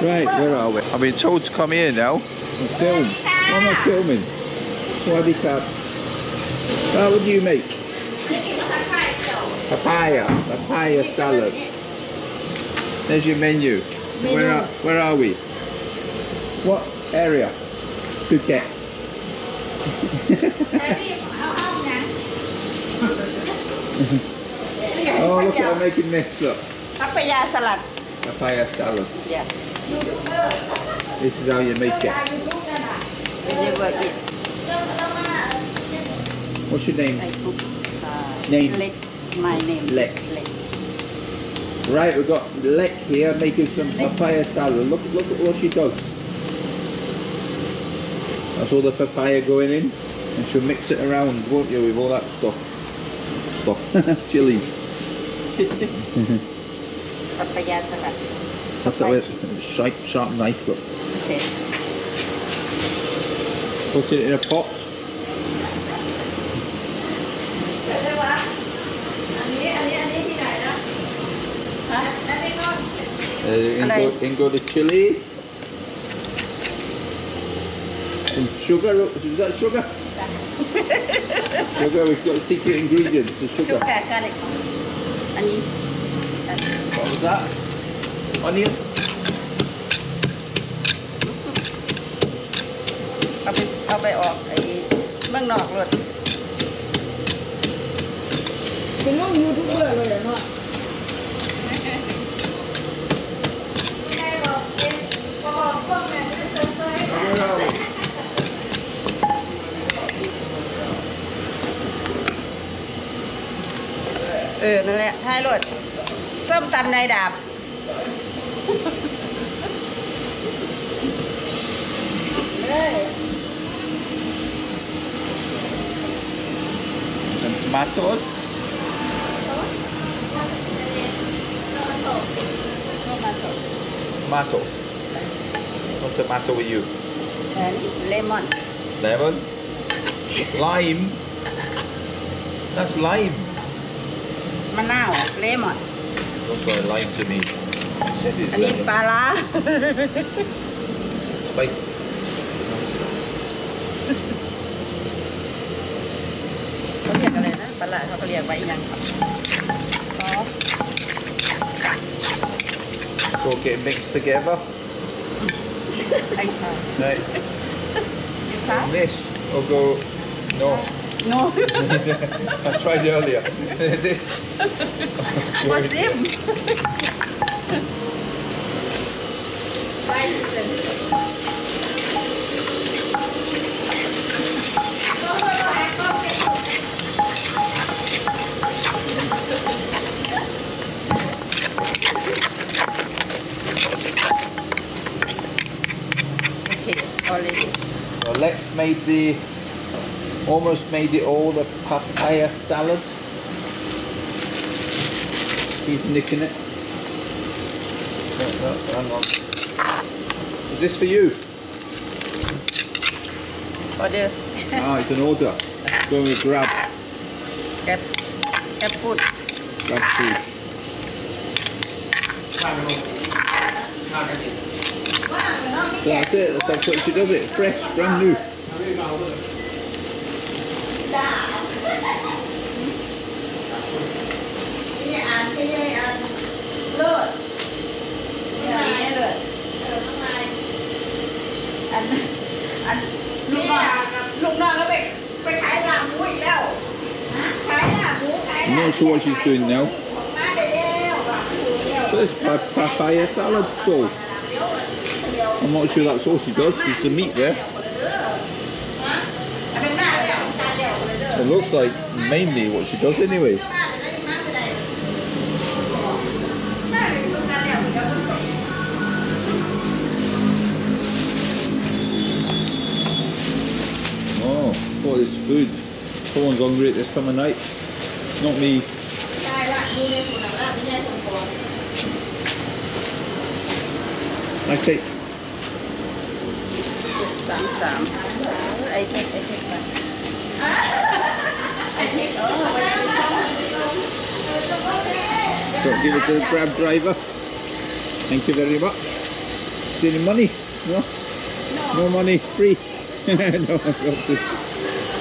Right, where are we? I've been told to come here now and film. Why am I filming? Swadikap. What do you make? Papaya salad. There's your menu. Where are we? What area? Phuket. Oh, look at her making this, look. Papaya salad. Papaya salad. Yeah. This is how you make it. Never eat. What's your name? I cook. Name? Lek. My name. Lek. Lek. Right, we've got Lek here making some papaya salad. Look at what she does. That's all the papaya going in, and she'll mix it around, won't you, with all that stuff. Chilies. Papaya salad. Have that with sharp knife, look. Okay. Put it in a pot. In go the chilies. Some sugar. Is that sugar? Sugar. We've got secret ingredients. The sugar. Garlic. Onion. What was that? Onion. เอาไปออกไอ้เมืองนอกเลยเป็นลูกยูทูบเบอร์เลยเนาะนั่นแหละให้รถส้มตำนายดาบSome tomatoes. Tomato. What's tomato with you? And lemon. Lemon. Lime. That's lime. มะนาว lemon. Looks like lime to me. Said it's อันนี้ lemon. ปลาร้า Spice. เขาเรียกอะไรนะปลาร้าเขาเรียกไว้ยังซอส So get mixed together. ไอ้ค่ะ Right. ค่ะ And this will go. No. no I tried earlier. This. บอซิมไปเลย Already. So Lex almost made it all the papaya salad. She's nicking it. No, hang on. Is this for you? Order. It's an order. Go and grab food. Grab food. So that's it. That's what she does it. Fresh, brand new. เลิศนี่เลิศอันลูกน้องก็ไปขายหลังหมูอีกแล้วขายหลังหมูขายหลัง I'm not sure what she's doing now. So it's papaya salad stall. I'm not sure that's all she does. There's some meat there. It looks like mainly what she does anyway. Oh, what is food? Someone's hungry at this time of night. Not me. I take. 3 I take one. Don't give it to the grab driver. Thank you very much. Any money? No? No money, free. No, free.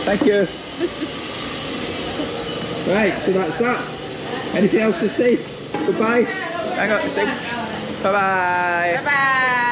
Thank you. Right, so that's that. Anything else to say? Goodbye. Hang on, say bye bye. Bye bye.